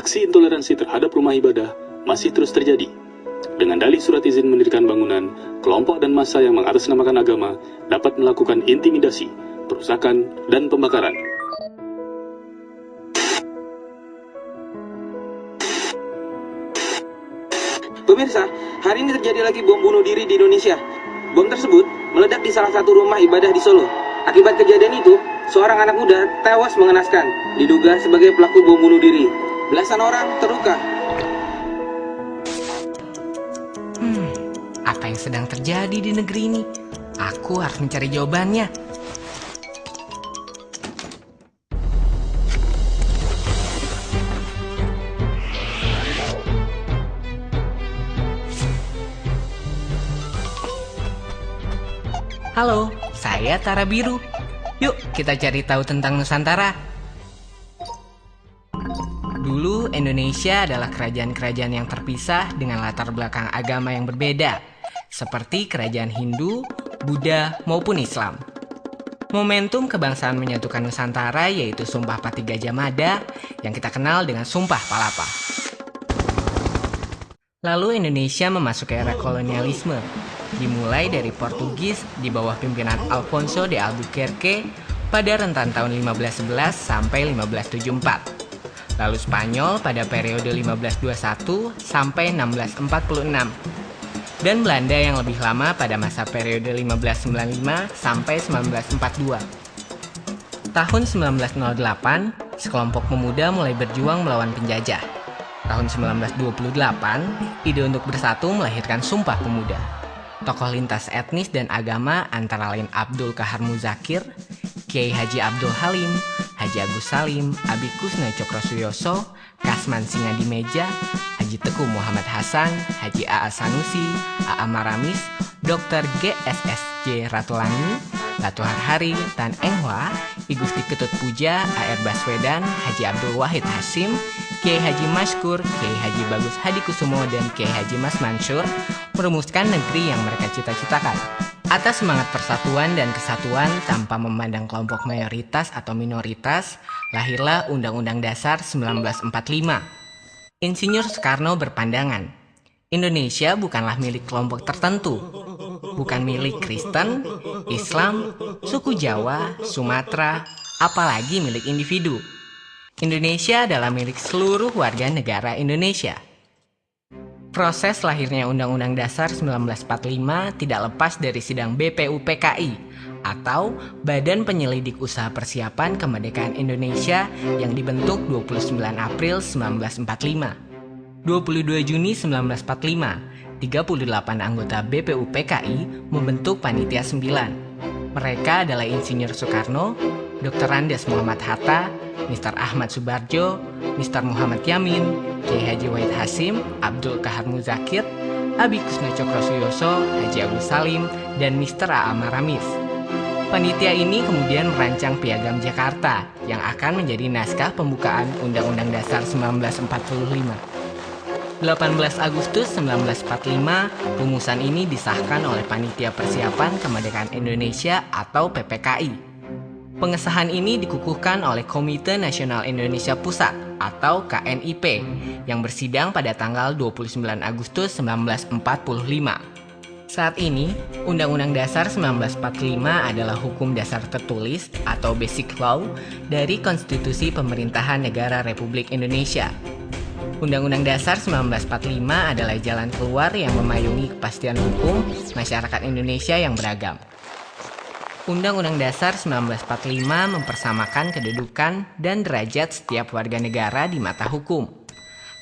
aksi intoleransi terhadap rumah ibadah masih terus terjadi. Dengan dalih surat izin mendirikan bangunan, kelompok dan massa yang mengatasnamakan agama dapat melakukan intimidasi, perusakan, dan pembakaran. Pemirsa, hari ini terjadi lagi bom bunuh diri di Indonesia. Bom tersebut meledak di salah satu rumah ibadah di Solo. Akibat kejadian itu, seorang anak muda tewas mengenaskan, diduga sebagai pelaku bom bunuh diri. Belasan orang terluka. Apa yang sedang terjadi di negeri ini? Aku harus mencari jawabannya. Halo, saya Tara Biru. Yuk kita cari tahu tentang Nusantara. Dulu Indonesia adalah kerajaan-kerajaan yang terpisah dengan latar belakang agama yang berbeda, seperti kerajaan Hindu, Buddha, maupun Islam. Momentum kebangsaan menyatukan Nusantara yaitu Sumpah Pati Gajah Mada yang kita kenal dengan Sumpah Palapa. Lalu Indonesia memasuki era kolonialisme, dimulai dari Portugis di bawah pimpinan Alfonso de Albuquerque pada rentan tahun 1511 sampai 1574. Lalu Spanyol pada periode 1521 sampai 1646. Dan Belanda yang lebih lama pada masa periode 1595 sampai 1942. Tahun 1908, sekelompok pemuda mulai berjuang melawan penjajah. Tahun 1928, ide untuk bersatu melahirkan Sumpah Pemuda. Tokoh lintas etnis dan agama antara lain Abdul Kahar Muzakir, Kiai Haji Abdul Halim, Haji Agus Salim, Abi Kusna Cokrosuyoso, Kasman Singadimeja, Haji Teku Muhammad Hasan, Haji A.A. Sanusi, A.A. Maramis, Dr. G.S.S.J. Ratulangi, Latuhar Hari, Tan Eng Hwa, I Gusti Ketut Puja, A.R. Baswedan, Haji Abdul Wahid Hasim, Kiai Haji Maskur, Kiai Haji Bagus Hadi Kusumo, dan Kiai Haji Mas Mansur merumuskan negeri yang mereka cita-citakan. Atas semangat persatuan dan kesatuan tanpa memandang kelompok mayoritas atau minoritas, lahirlah Undang-Undang Dasar 1945. Insinyur Soekarno berpandangan, Indonesia bukanlah milik kelompok tertentu, bukan milik Kristen, Islam, suku Jawa, Sumatera, apalagi milik individu. Indonesia adalah milik seluruh warga negara Indonesia. Proses lahirnya Undang-Undang Dasar 1945 tidak lepas dari sidang BPUPKI atau Badan Penyelidik Usaha Persiapan Kemerdekaan Indonesia yang dibentuk 29 April 1945. 22 Juni 1945, 38 anggota BPUPKI membentuk Panitia 9. Mereka adalah Insinyur Soekarno, Dr. Andes Muhammad Hatta, Mr. Ahmad Subarjo, Mr. Muhammad Yamin, Kiai Haji Wahid Hasim, Abdul Kahar Muzakir, Abi Kusna Cokrosuyoso, Haji Agus Salim, dan Mr. A.A. Maramis. Panitia ini kemudian merancang Piagam Jakarta yang akan menjadi naskah pembukaan Undang-Undang Dasar 1945. 18 Agustus 1945, rumusan ini disahkan oleh Panitia Persiapan Kemerdekaan Indonesia atau PPKI. Pengesahan ini dikukuhkan oleh Komite Nasional Indonesia Pusat atau KNIP yang bersidang pada tanggal 29 Agustus 1945. Saat ini, Undang-Undang Dasar 1945 adalah hukum dasar tertulis atau Basic Law dari Konstitusi Pemerintahan Negara Republik Indonesia. Undang-Undang Dasar 1945 adalah jalan keluar yang memayungi kepastian hukum masyarakat Indonesia yang beragam. Undang-Undang Dasar 1945 mempersamakan kedudukan dan derajat setiap warga negara di mata hukum.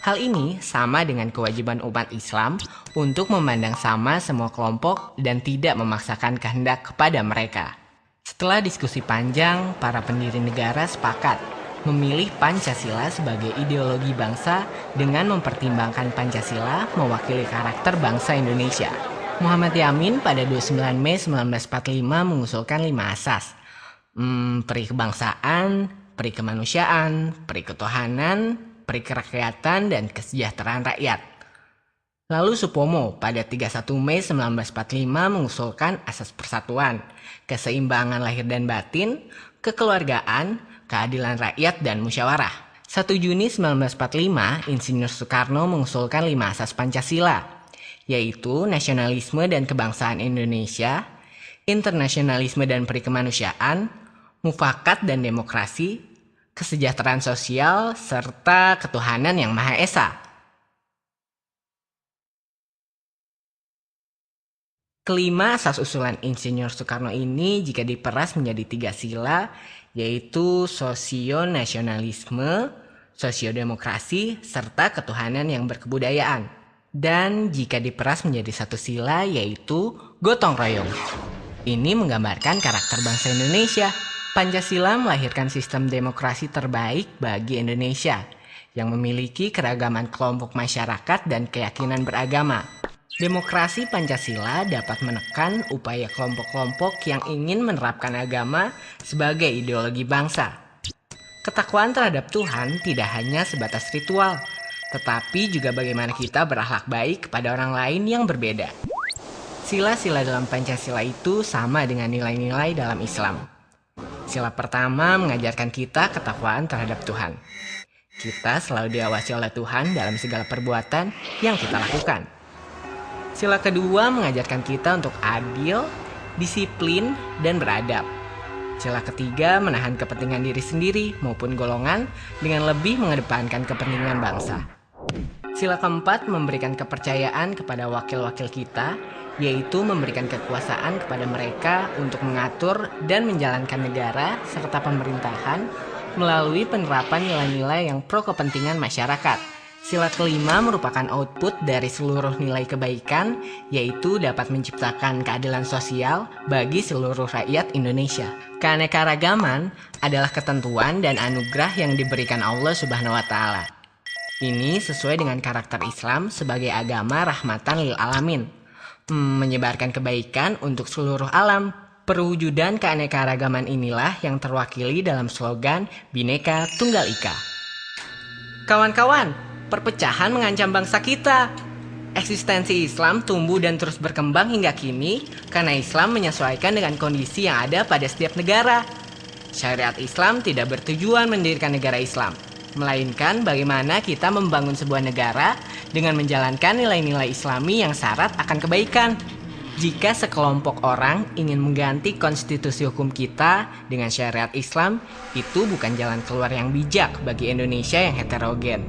Hal ini sama dengan kewajiban umat Islam untuk memandang sama semua kelompok dan tidak memaksakan kehendak kepada mereka. Setelah diskusi panjang, para pendiri negara sepakat memilih Pancasila sebagai ideologi bangsa dengan mempertimbangkan Pancasila mewakili karakter bangsa Indonesia. Muhammad Yamin pada 29 Mei 1945 mengusulkan 5 asas. Peri kebangsaan, peri kemanusiaan, peri ketuhanan, peri kerakyatan, dan kesejahteraan rakyat. Lalu Supomo pada 31 Mei 1945 mengusulkan asas persatuan, keseimbangan lahir dan batin, kekeluargaan, keadilan rakyat, dan musyawarah. 1 Juni 1945, Insinyur Soekarno mengusulkan 5 asas Pancasila, yaitu nasionalisme dan kebangsaan Indonesia, internasionalisme dan perikemanusiaan, mufakat dan demokrasi, kesejahteraan sosial, serta ketuhanan yang Maha Esa. Kelima asas usulan Insinyur Soekarno ini jika diperas menjadi 3 sila, yaitu sosionasionalisme, sosiodemokrasi, serta ketuhanan yang berkebudayaan. Dan jika diperas menjadi 1 sila, yaitu gotong royong. Ini menggambarkan karakter bangsa Indonesia. Pancasila melahirkan sistem demokrasi terbaik bagi Indonesia, yang memiliki keragaman kelompok masyarakat dan keyakinan beragama. Demokrasi Pancasila dapat menekan upaya kelompok-kelompok yang ingin menerapkan agama sebagai ideologi bangsa. Ketakwaan terhadap Tuhan tidak hanya sebatas ritual, tetapi juga bagaimana kita berakhlak baik kepada orang lain yang berbeda. Sila-sila dalam Pancasila itu sama dengan nilai-nilai dalam Islam. Sila pertama mengajarkan kita ketakwaan terhadap Tuhan. Kita selalu diawasi oleh Tuhan dalam segala perbuatan yang kita lakukan. Sila kedua mengajarkan kita untuk adil, disiplin, dan beradab. Sila ketiga menahan kepentingan diri sendiri maupun golongan dengan lebih mengedepankan kepentingan bangsa. Sila keempat memberikan kepercayaan kepada wakil-wakil kita, yaitu memberikan kekuasaan kepada mereka untuk mengatur dan menjalankan negara serta pemerintahan melalui penerapan nilai-nilai yang pro kepentingan masyarakat. Sila kelima merupakan output dari seluruh nilai kebaikan, yaitu dapat menciptakan keadilan sosial bagi seluruh rakyat Indonesia. Keanekaragaman adalah ketentuan dan anugerah yang diberikan Allah Subhanahu wa Ta'ala. Ini sesuai dengan karakter Islam sebagai agama rahmatan lil alamin, menyebarkan kebaikan untuk seluruh alam. Perwujudan keanekaragaman inilah yang terwakili dalam slogan Bhinneka Tunggal Ika. Kawan-kawan, perpecahan mengancam bangsa kita. Eksistensi Islam tumbuh dan terus berkembang hingga kini karena Islam menyesuaikan dengan kondisi yang ada pada setiap negara. Syariat Islam tidak bertujuan mendirikan negara Islam, melainkan bagaimana kita membangun sebuah negara dengan menjalankan nilai-nilai Islami yang syarat akan kebaikan. Jika sekelompok orang ingin mengganti konstitusi hukum kita dengan syariat Islam, itu bukan jalan keluar yang bijak bagi Indonesia yang heterogen.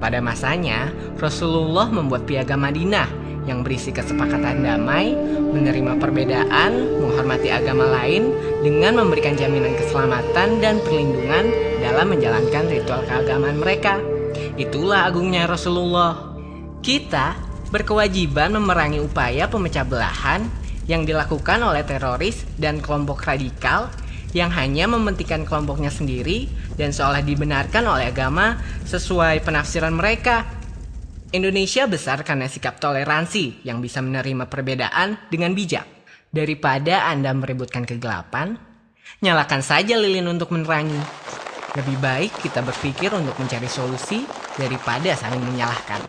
Pada masanya, Rasulullah membuat piagam Madinah yang berisi kesepakatan damai, menerima perbedaan, menghormati agama lain, dengan memberikan jaminan keselamatan dan perlindungan dalam menjalankan ritual keagamaan mereka. Itulah agungnya Rasulullah. Kita berkewajiban memerangi upaya pemecah belahan yang dilakukan oleh teroris dan kelompok radikal yang hanya mementingkan kelompoknya sendiri dan seolah dibenarkan oleh agama sesuai penafsiran mereka. Indonesia besar karena sikap toleransi yang bisa menerima perbedaan dengan bijak. Daripada Anda merebutkan kegelapan, nyalakan saja lilin untuk menerangi. Lebih baik kita berpikir untuk mencari solusi daripada saling menyalahkan.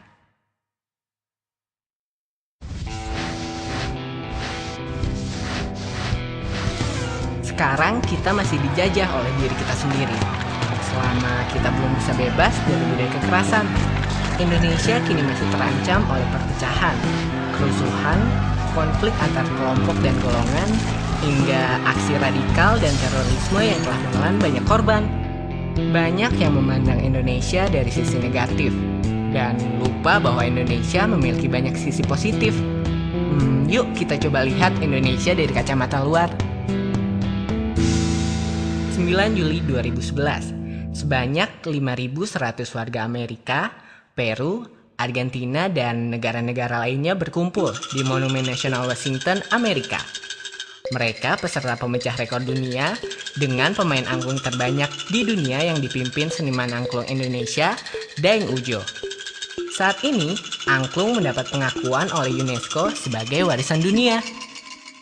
Sekarang kita masih dijajah oleh diri kita sendiri. Selama kita belum bisa bebas dari budaya kekerasan, Indonesia kini masih terancam oleh perpecahan, kerusuhan, konflik antar kelompok dan golongan, hingga aksi radikal dan terorisme yang telah menelan banyak korban. Banyak yang memandang Indonesia dari sisi negatif dan lupa bahwa Indonesia memiliki banyak sisi positif. Yuk kita coba lihat Indonesia dari kacamata luar. 9 Juli 2011, sebanyak 5.100 warga Amerika, Peru, Argentina, dan negara-negara lainnya berkumpul di Monumen Nasional Washington, Amerika. Mereka peserta pemecah rekor dunia dengan pemain angklung terbanyak di dunia yang dipimpin seniman angklung Indonesia, Daeng Ujo. Saat ini, angklung mendapat pengakuan oleh UNESCO sebagai warisan dunia.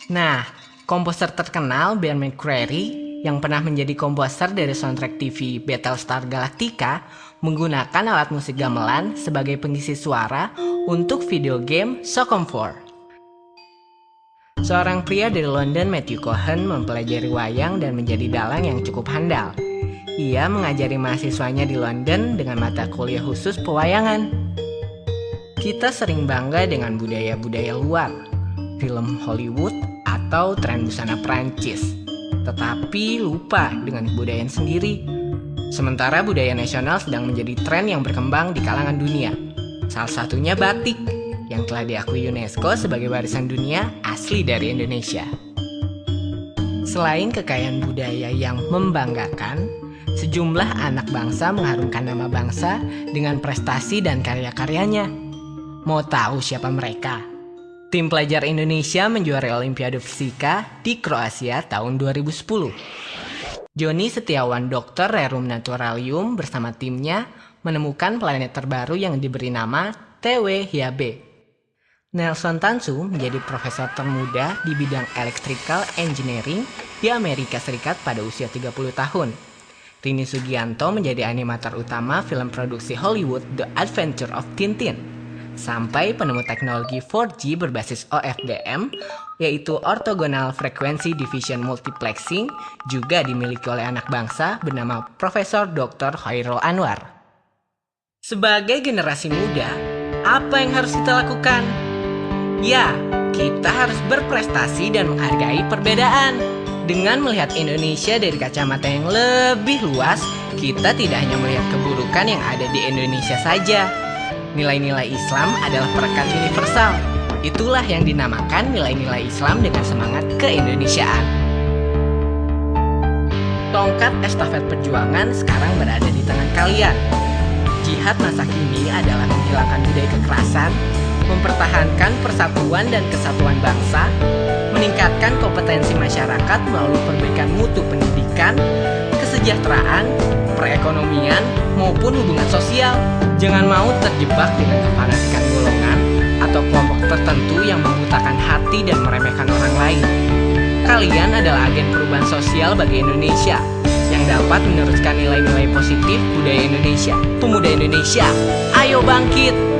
Nah, komposer terkenal Ben McCreary yang pernah menjadi komposer dari soundtrack TV Battlestar Galactica menggunakan alat musik gamelan sebagai pengisi suara untuk video game Socom 4. Seorang pria dari London, Matthew Cohen, mempelajari wayang dan menjadi dalang yang cukup handal. Ia mengajari mahasiswanya di London dengan mata kuliah khusus pewayangan. Kita sering bangga dengan budaya-budaya luar, film Hollywood atau tren busana Prancis, tetapi lupa dengan kebudayaan sendiri. Sementara budaya nasional sedang menjadi tren yang berkembang di kalangan dunia. Salah satunya batik, yang telah diakui UNESCO sebagai warisan dunia asli dari Indonesia. Selain kekayaan budaya yang membanggakan, sejumlah anak bangsa mengharumkan nama bangsa dengan prestasi dan karya-karyanya. Mau tahu siapa mereka? Tim pelajar Indonesia menjuarai Olimpiade Fisika di Kroasia tahun 2010. Joni Setiawan, dokter Rerum Naturalium bersama timnya menemukan planet terbaru yang diberi nama TW-Hyabe. Nelson Tansu menjadi profesor termuda di bidang Electrical Engineering di Amerika Serikat pada usia 30 tahun. Rini Sugianto menjadi animator utama film produksi Hollywood The Adventure of Tintin. Sampai penemu teknologi 4G berbasis OFDM, yaitu Orthogonal Frequency Division Multiplexing, juga dimiliki oleh anak bangsa bernama Profesor Dr. Khairul Anwar. Sebagai generasi muda, apa yang harus kita lakukan? Ya, kita harus berprestasi dan menghargai perbedaan. Dengan melihat Indonesia dari kacamata yang lebih luas, kita tidak hanya melihat keburukan yang ada di Indonesia saja. Nilai-nilai Islam adalah perekat universal. Itulah yang dinamakan nilai-nilai Islam dengan semangat keindonesiaan. Tongkat estafet perjuangan sekarang berada di tangan kalian. Jihad masa kini adalah menghilangkan budaya kekerasan, mempertahankan persatuan dan kesatuan bangsa, meningkatkan kompetensi masyarakat melalui perbaikan mutu pendidikan, kesejahteraan, perekonomian, maupun hubungan sosial. Jangan mau terjebak dengan kefanatikan golongan atau kelompok tertentu yang membutakan hati dan meremehkan orang lain. Kalian adalah agen perubahan sosial bagi Indonesia yang dapat meneruskan nilai-nilai positif budaya Indonesia. Pemuda Indonesia, ayo bangkit!